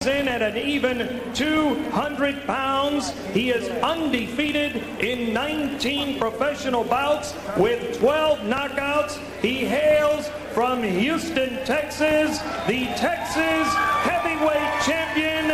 In at an even 200 pounds. He is undefeated in 19 professional bouts with 12 knockouts. He hails from Houston, Texas, the Texas heavyweight champion,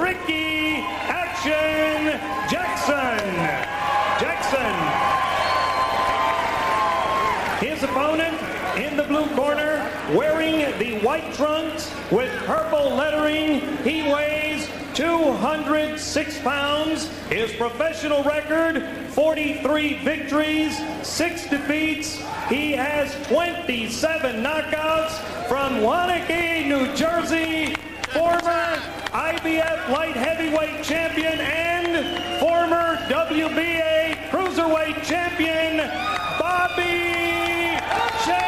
Ricky Action Jackson. His opponent in the blue corner, wearing the white trunks with purple lettering, he weighs 206 pounds. His professional record, 43 victories, 6 defeats. He has 27 knockouts from Waunakee, New Jersey, former IBF light heavyweight champion and former WBA cruiserweight champion, Bobby Chase.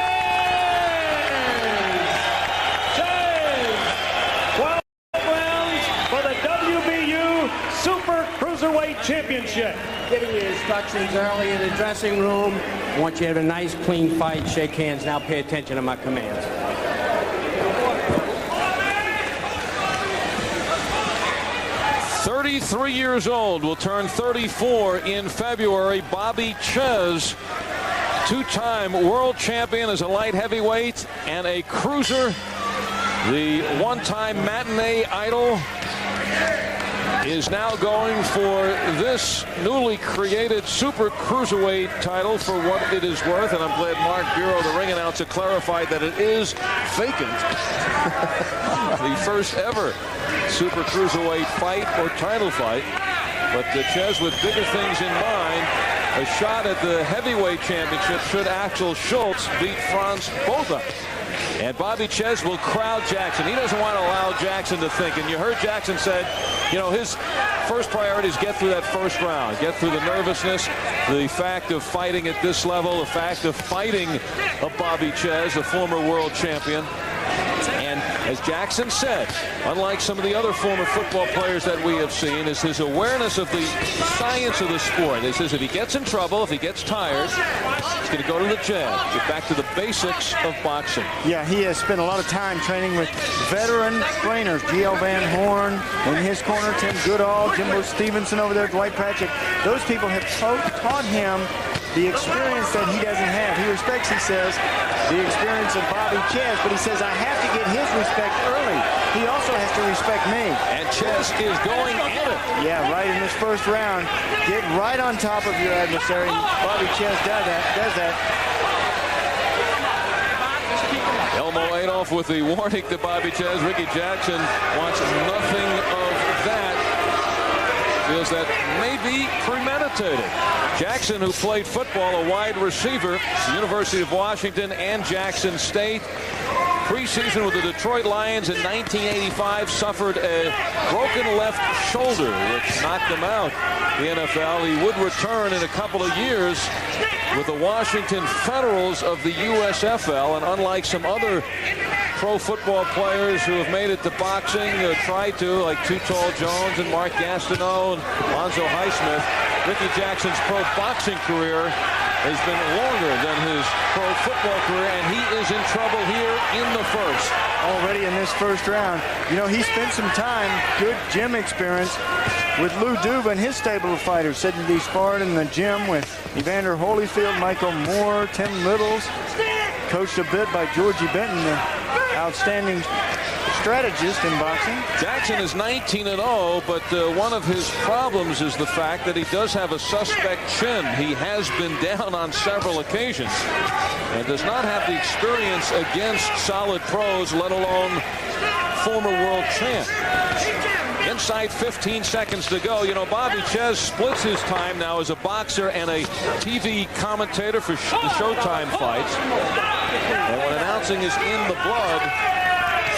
12 rounds for the WBU Super Cruiserweight Championship. Giving you instructions early in the dressing room. I want you to have a nice, clean fight. Shake hands. Now pay attention to my commands. "33 years old, will turn 34 in February. Bobby Ches, two-time world champion as a light heavyweight and a cruiser. The one-time matinee idol is now going for this newly created super cruiserweight title for what it is worth. And I'm glad Mark Bureau, the ring announcer, clarified that it is vacant. The first ever super cruiserweight fight or title fight. But Ches, with bigger things in mind, a shot at the heavyweight championship should Axel Schultz beat Franz Botha. And Bobby Ches will crowd Jackson. He doesn't want to allow Jackson to think. And you heard Jackson said, you know, his first priority is get through that first round, get through the nervousness, the fact of fighting at this level, the fact of fighting a Bobby Ches, a former world champion. And as Jackson said, unlike some of the other former football players that we have seen, is his awareness of the science of the sport. He says if he gets in trouble, if he gets tired, he's going to go to the jab, get back to the basics of boxing. Yeah, he has spent a lot of time training with veteran trainers. G.L. Van Horn in his corner, Tim Goodall, Jimbo Stevenson over there, Dwight Patrick. Those people have taught him the experience that he doesn't have. He respects, he says, the experience of Bobby Ches, but he says, I have to get his respect early. He also has to respect me. And Ches is going at it. Yeah, right in this first round. Get right on top of your adversary. Bobby Ches does that. Elmo Adolph with the warning to Bobby Ches. Ricky Jackson wants nothing of that. Feels that may be premeditated. Jackson, who played football, a wide receiver, the University of Washington and Jackson State. Preseason with the Detroit Lions in 1985, suffered a broken left shoulder, which knocked him out the NFL. He would return in a couple of years with the Washington Federals of the USFL, and unlike some other pro football players who have made it to boxing, tried to, like Too Tall Jones and Mark Gastineau and Lonzo Highsmith, Ricky Jackson's pro boxing career has been longer than his pro football career, and he is in trouble here in the first. Already in this first round. You know, he spent some time, good gym experience, with Lou Duva and his stable of fighters. Said he sparred in the gym with Evander Holyfield, Michael Moore, Tim Littles. Coached a bit by Georgie Benton, the outstanding strategist in boxing. Jackson is 19-0, but one of his problems is the fact that he does have a suspect chin. He has been down on several occasions and does not have the experience against solid pros, let alone former world champ. Inside 15 seconds to go. You know, Bobby Ches splits his time now as a boxer and a TV commentator for the Showtime fights. And when announcing is in the blood,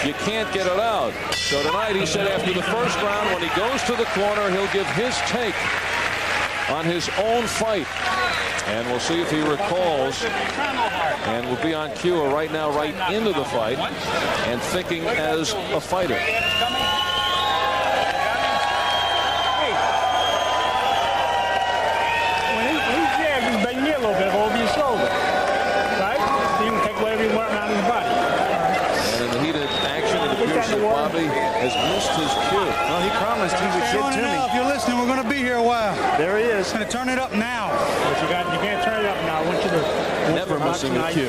you can't get it out. So tonight, he said after the first round, when he goes to the corner, he'll give his take on his own fight. And we'll see if he recalls. And will be on cue right now, right into the fight, and thinking as a fighter. Bobby has missed his cue. Well, he promised he would get to me. If you're listening, we're going to be here a while. There he is. Going to turn it up now. But you can't turn it up now. I want you to Never missing a cue.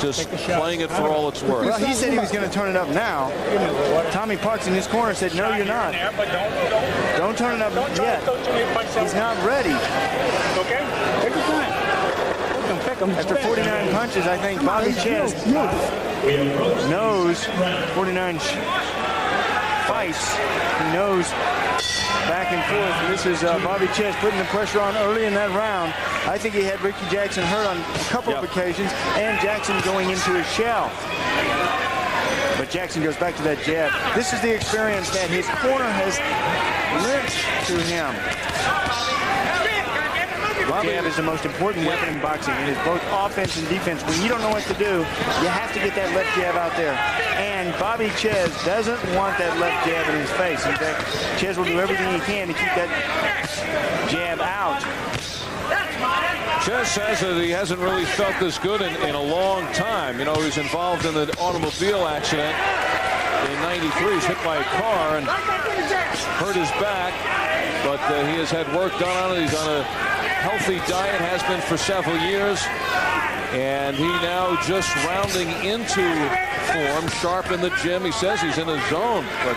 Just playing it for all it's worth. Well, he said he was going to turn it up now. Tommy Parks in his corner said, no, you're not. Don't turn it up yet. He's not ready. Okay? Take your time. Pick him. After 49 punches, I think Bobby Ches knows 49 fights. He knows back and forth. This is Bobby Ches putting the pressure on early in that round. I think he had Ricky Jackson hurt on a couple of occasions, and Jackson going into his shell. But Jackson goes back to that jab. This is the experience that his corner has lent to him. Jab is the most important weapon in boxing. It is both offense and defense. When you don't know what to do, you have to get that left jab out there. And Bobby Ches doesn't want that left jab in his face. In fact, Ches will do everything he can to keep that jab out. Ches says that he hasn't really felt this good in a long time. You know, he was involved in an automobile accident in '93. He was hit by a car and hurt his back. But he has had work done on it. He's on a healthy diet, has been for several years. And he now just rounding into form, sharp in the gym. He says he's in a zone, but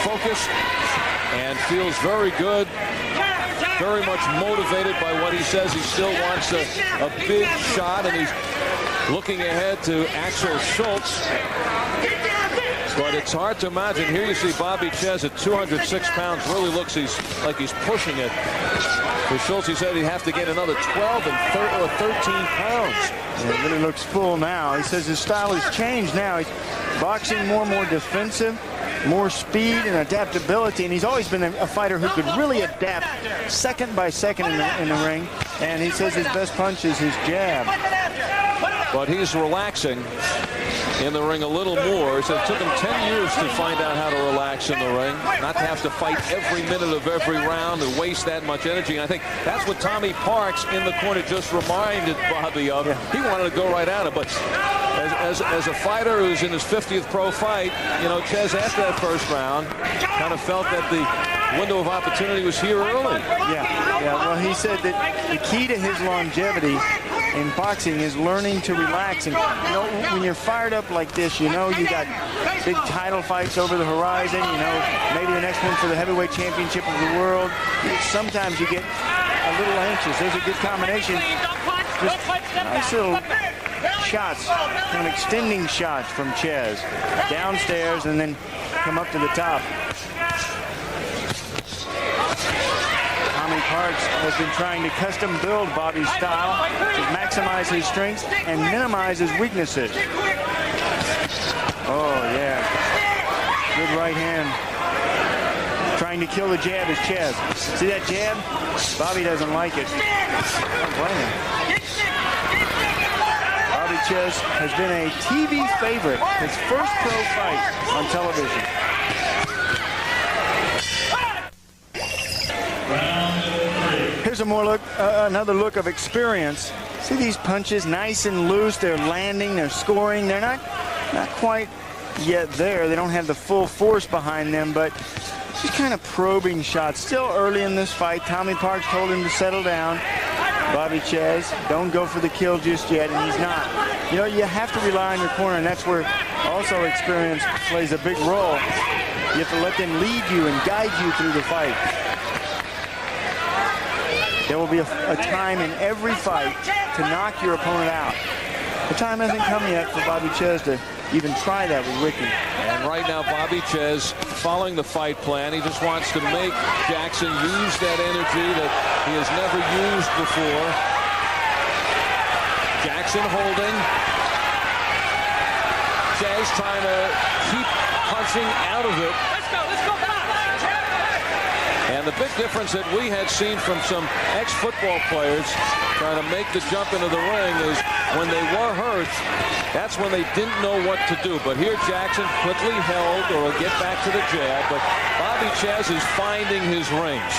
focused and feels very good. Very much motivated by what he says. He still wants a big shot, and he's looking ahead to Axel Schultz. But it's hard to imagine. Here you see Bobby Ches at 206 pounds. Really looks like he's pushing it. For Schultz, he said he'd have to get another 12 or 13 pounds. Yeah, it really looks full now. He says his style has changed now. He's boxing more and more defensive, more speed and adaptability, and he's always been a fighter who could really adapt second by second in the ring. And he says his best punch is his jab. But he's relaxing in the ring a little more. He said it took him 10 years to find out how to relax in the ring, not to have to fight every minute of every round and waste that much energy. And I think that's what Tommy Parks in the corner just reminded Bobby of. Yeah. He wanted to go right at it, but as a fighter who's in his 50th pro fight, you know, Ches after that first round kind of felt that the window of opportunity was here early. Yeah. Well, he said that the key to his longevity in boxing is learning to relax. And you know, when you're fired up like this, you know you got big title fights over the horizon, you know, maybe the next one for the heavyweight championship of the world. Sometimes you get a little anxious. There's a good combination. Just nice little shots, kind of extending shots from Ches. Downstairs and then come up to the top. Tommy Parks has been trying to custom build Bobby's style to maximize his strengths and minimize his weaknesses. Oh, yeah. Good right hand. Trying to kill the jab is Ches. See that jab? Bobby doesn't like it. Don't blame him. Bobby Ches has been a TV favorite. His first pro fight on television. Here's another look of experience. See these punches, nice and loose. They're landing, they're scoring. They're not quite yet there. They don't have the full force behind them, but just kind of probing shots. Still early in this fight. Tommy Parks told him to settle down. Bobby Ches, don't go for the kill just yet, and he's not. You know, you have to rely on your corner, and that's where also experience plays a big role. You have to let them lead you and guide you through the fight. There will be a time in every fight to knock your opponent out. The time hasn't come yet for Bobby Ches to even try that with Ricky. And right now, Bobby Ches, following the fight plan, he just wants to make Jackson use that energy that he has never used before. Jackson holding. Ches trying to keep punching out of it. And the big difference that we had seen from some ex-football players trying to make the jump into the ring is when they were hurt, that's when they didn't know what to do. But here Jackson quickly held or get back to the jab, but Bobby Ches is finding his range.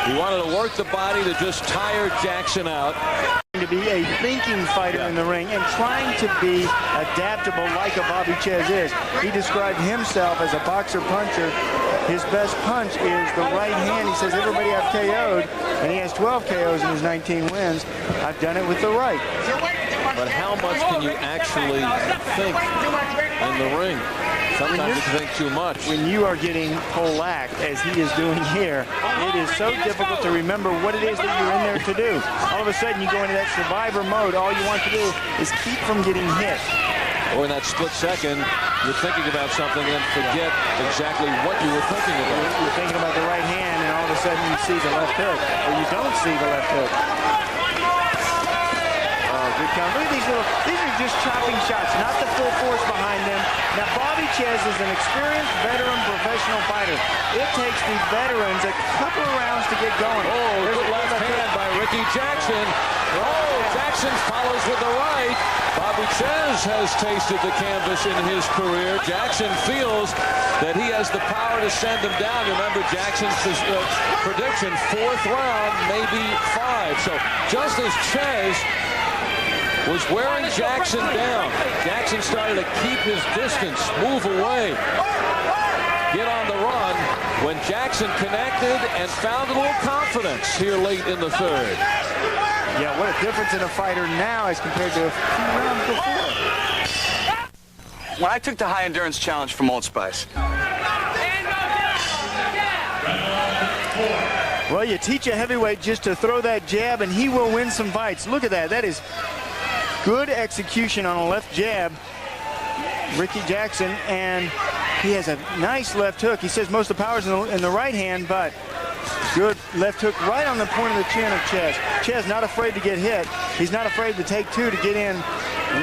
He wanted to work the body to just tire Jackson out. to be a thinking fighter in the ring and trying to be adaptable like a Bobby Chez is. He described himself as a boxer-puncher. His best punch is the right hand. He says, everybody I've KO'd, and he has 12 KOs in his 19 wins. I've done it with the right. But how much can you actually think in the ring? Sometimes you think too much. When you are getting poleaxed, as he is doing here, it is so difficult to remember what it is that you're in there to do. All of a sudden, you go into that survivor mode. All you want to do is keep from getting hit. Or in that split second, you're thinking about something and then forget exactly what you were thinking about. You're thinking about the right hand, and all of a sudden you see the left hook, or you don't see the left hook. Good count. Look at these are just chopping shots, not the full force behind them. Now, Bobby Chez is an experienced veteran professional fighter. It takes the veterans a couple of rounds to get going. Oh, good left hand by Ricky Jackson. Oh, Jackson follows with the right. Bobby Chez has tasted the canvas in his career. Jackson feels that he has the power to send him down. Remember Jackson's prediction, 4th round, maybe 5. So just as Chez was wearing Jackson down, Jackson started to keep his distance, move away, get on the run, when Jackson connected and found a little confidence here late in the 3rd. Yeah, what a difference in a fighter now as compared to a few rounds before. When I took the high endurance challenge from Old Spice. Well, you teach a heavyweight just to throw that jab and he will win some fights. Look at that. That is good execution on a left jab, Ricky Jackson, and he has a nice left hook. He says most of the power's in the right hand, but good left hook right on the point of the chin of Chez. Chez not afraid to get hit. He's not afraid to take 2 to get in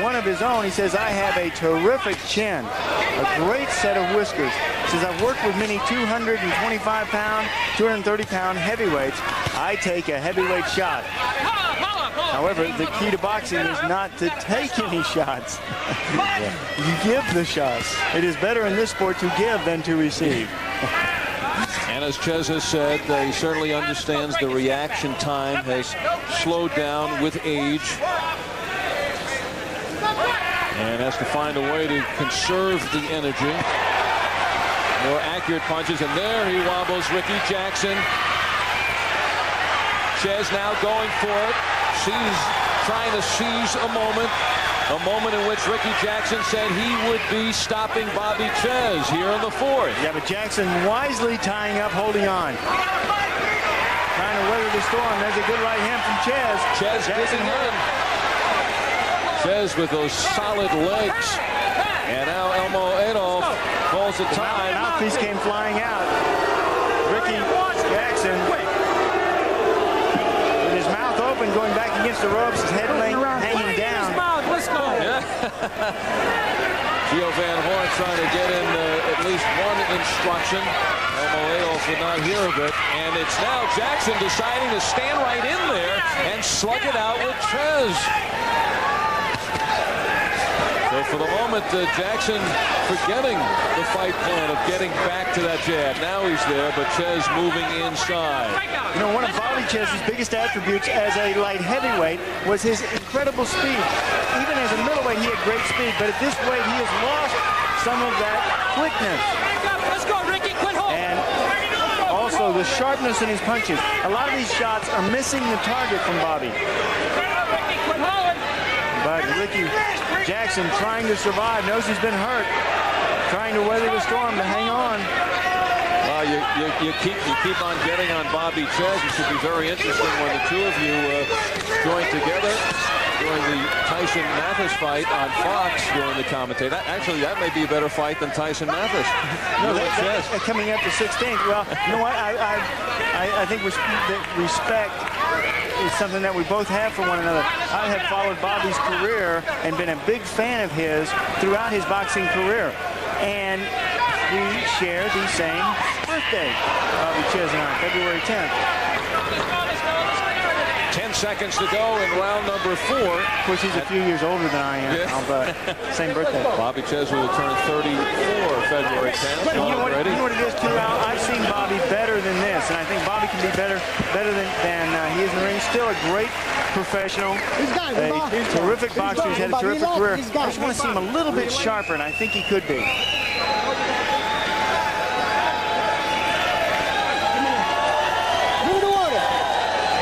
one of his own. He says, I have a terrific chin, a great set of whiskers. He says, I've worked with many 225-pound, 230-pound heavyweights. I take a heavyweight shot. However, the key to boxing is not to take any shots. You give the shots. It is better in this sport to give than to receive. And as Chez has said, he certainly understands the reaction time has slowed down with age and has to find a way to conserve the energy. More accurate punches, and there he wobbles Ricky Jackson. Chez now going for it. Trying to seize a moment in which Ricky Jackson said he would be stopping Bobby Chez here in the 4th. Yeah, but Jackson wisely tying up, holding on. Trying to weather the storm. There's a good right hand from Chez. Chez digging in. Chez with those solid legs. And now Elmo Adolf calls the time. The mouthpiece came flying out. Ricky Jackson with his mouth open, going back against the ropes, his head hanging down. Gio Van Horn trying to get in at least one instruction. Elmo Adolf would not hear of it. And it's now Jackson deciding to stand right in there and slug it out with Chez. So for the moment, Jackson forgetting the fight plan of getting back to that jab. Now he's there, but Chez moving inside. You know, one of Bobby Chez's biggest attributes as a light heavyweight was his incredible speed. Even as a middleweight, he had great speed, but at this weight, he has lost some of that quickness. Let's go, Ricky, quit holding. And also the sharpness in his punches. A lot of these shots are missing the target from Bobby. Ricky, quit holding. But Ricky Jackson trying to survive, knows he's been hurt, trying to weather the storm to hang on. Well, you keep on getting on Bobby Chez. It should be very interesting when the two of you join together during the Tyson Mathis fight on Fox during the commentator. Actually, that may be a better fight than Tyson Mathis. No, that's coming up the 16th. Well, you know what? I think respect is something that we both have for one another. I have followed Bobby's career and been a big fan of his throughout his boxing career. And we share the same birthday, Bobby Chez and I, February 10th. 10 seconds to go in round number 4. Of course, he's a few years older than I am, now, but same birthday. Bobby Chez will turn 34 February 10th. But you know what it is, too, Al? I've seen Bobby better than this, and I think Bobby can be better than he is in the ring. Still a great professional, a terrific boxer. He's had a terrific career. I just want to see him a little bit sharper, and I think he could be.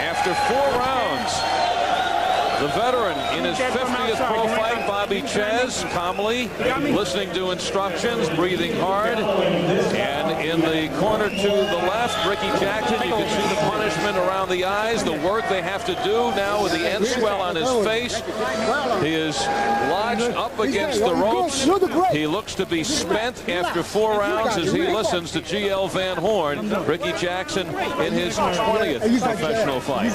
After 4 rounds, the veteran in his 50th pro fight, Bobby Chez, calmly listening to instructions, breathing hard. And in the corner to the left, Ricky Jackson, you can see the punishment around the eyes, the work they have to do now with the end swell on his face. He is lodged up against the ropes. He looks to be spent after 4 rounds as he listens to G.L. Van Horn. Ricky Jackson in his 20th professional fight.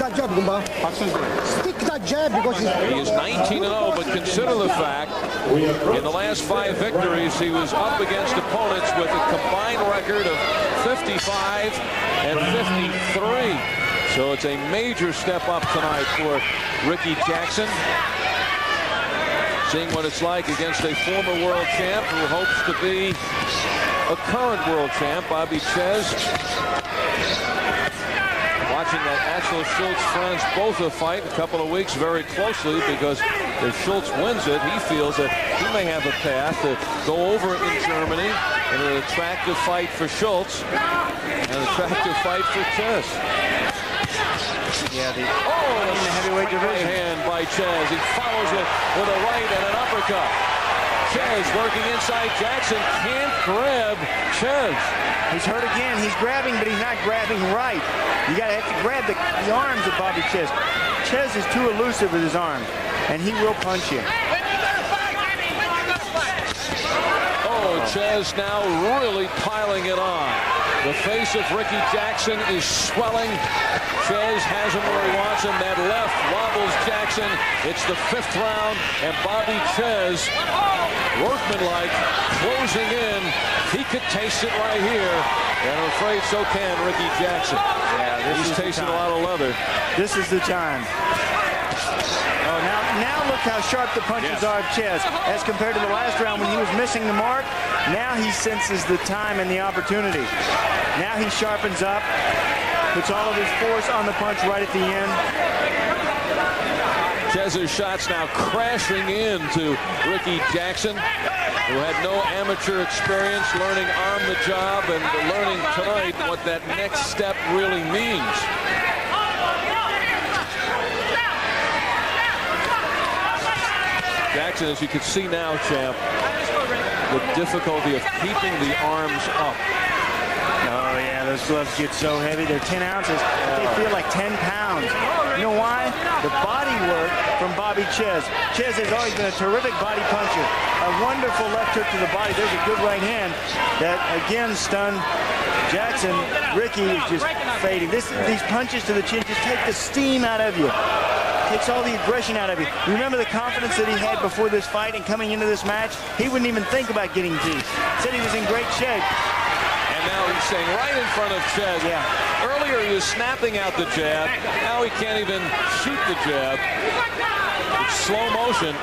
He is 19-0, but consider the fact in the last 5 victories, he was up against opponents with a combined record of 55 and 53. So it's a major step up tonight for Ricky Jackson. Seeing what it's like against a former world champ who hopes to be a current world champ, Bobby Chez. Watching that Axel Schultz-Franz Botha fight in a couple of weeks very closely, because if Schultz wins it, he feels that he may have a path to go over in Germany in an attractive fight for Schultz, an attractive fight for Chez. Yeah, in the heavyweight division. Right hand by Chez. He follows it with a right and an uppercut. Chez working inside. Jackson can't grab Chez. He's hurt again. He's grabbing, but he's not grabbing right. You got to have to grab the arms of Bobby Chez. Chez is too elusive with his arms, and he will punch you. Oh, Chez now really piling it on. The face of Ricky Jackson is swelling. Chez has him where he wants him. That left wobbles Jackson. It's the 5th round, and Bobby Chez, workmanlike, closing in. He could taste it right here, and I'm afraid so can Ricky Jackson. Yeah, he's tasting a lot of leather. This is the time. Oh, now look how sharp the punches are of Chez. As compared to the last round when he was missing the mark, now he senses the time and the opportunity. Now he sharpens up, puts all of his force on the punch right at the end. Chez's shots now crashing into Ricky Jackson, who had no amateur experience, learning on the job and learning tonight what that next step really means. Jackson, as you can see now, champ, the difficulty of keeping the arms up. Oh, yeah, those gloves get so heavy. They're 10 ounces. They feel like 10 pounds. You know why? The body work from Bobby Chez. Chez has always been a terrific body puncher. A wonderful left hook to the body. There's a good right hand that, again, stunned Jackson. Ricky is just fading. These punches to the chin just take the steam out of you. Takes all the aggression out of you. Remember the confidence that he had before this fight and coming into this match? He wouldn't even think about getting deep. Said he was in great shape. And now he's staying right in front of Chez. Yeah. Earlier he was snapping out the jab. Now he can't even shoot the jab. It's slow motion.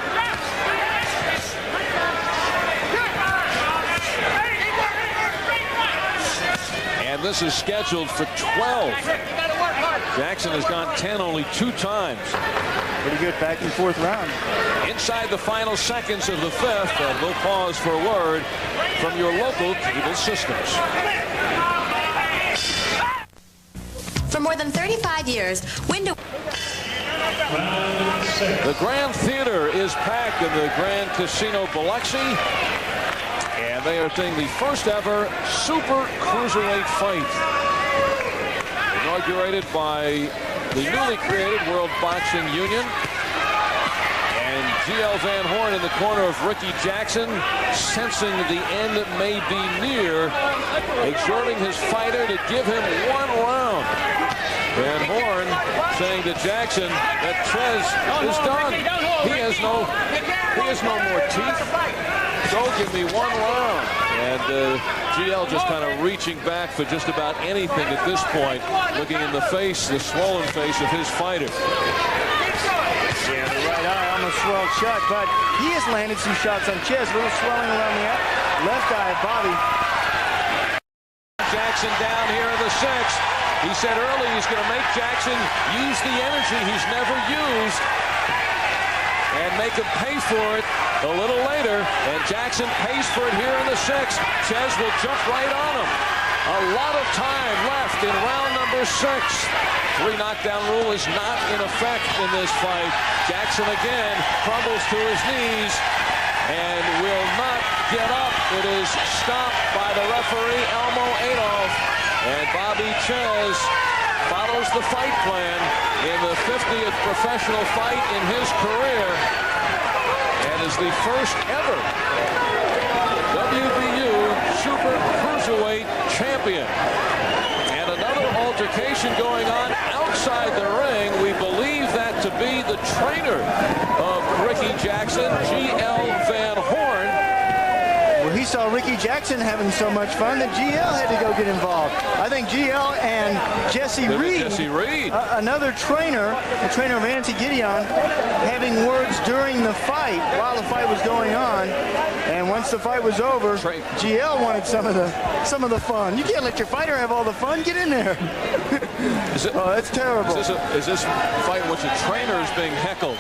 And this is scheduled for 12. Jackson has gone 10 only 2 times. Pretty good back and forth round. Inside the final seconds of the 5th, and we'll pause for a word from your local cable systems. For more than 35 years, window... The Grand Theater is packed in the Grand Casino Biloxi, and they are seeing the first ever Super Cruiserweight fight. Inaugurated by the newly created World Boxing Union. And G.L. Van Horn in the corner of Ricky Jackson, sensing the end may be near, exhorting his fighter to give him 1 round. Van Horn saying to Jackson that Chez is done. He has no more teeth. So give me 1 round. And GL just kind of reaching back for just about anything at this point, looking in the face, the swollen face of his fighter. Yeah, the right eye almost swelled shut, but he has landed some shots on Chez. A little swelling around the left eye of Bobby. Jackson down here in the 6th. He said early he's going to make Jackson use the energy he's never used and make him pay for it a little later. And Jackson pays for it here in the 6th. Ches will jump right on him. A lot of time left in round number 6. 3 knockdown rule is not in effect in this fight. Jackson again crumbles to his knees and will not get up. It is stopped by the referee, Elmo Adolf. And Bobby Ches follows the fight plan in the 50th professional fight in his career and is the first ever WBU Super Cruiserweight champion. And another altercation going on outside the ring. We believe that to be the trainer of Ricky Jackson, G.L. Van Horn. Well, he saw Ricky Jackson having so much fun that GL had to go get involved. I think GL and Jesse Reed, another trainer, the trainer of Nancy Gideon, having words during the fight while the fight was going on. And once the fight was over, GL wanted some of the fun. You can't let your fighter have all the fun. Get in there. Oh, that's terrible. Is this fight in which a trainer is being heckled?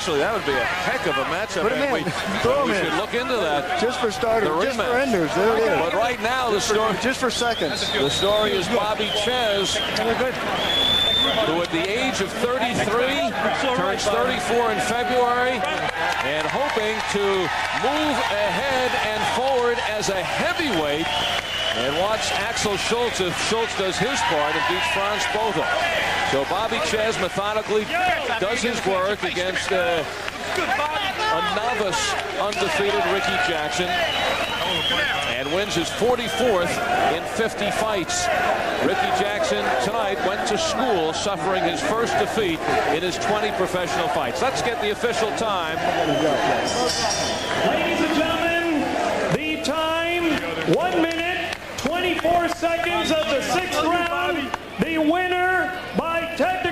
That would be a heck of a matchup. Put him in. We should look into that. Just for starters, just for enders. There it is. But right now, the story... Just for seconds. The story is Bobby Ches, who at the age of 33, turns 34 in February, and hoping to move ahead and forward as a heavyweight. And watch Axel Schultz if Schultz does his part and beats Franz Botha. So Bobby Ches methodically does his work against a novice undefeated Ricky Jackson and wins his 44th in 50 fights. Ricky Jackson tonight went to school suffering his first defeat in his 20 professional fights. Let's get the official time. Ladies and gentlemen, the time, 1 minute, 24 seconds of the 6th round. The winner by technical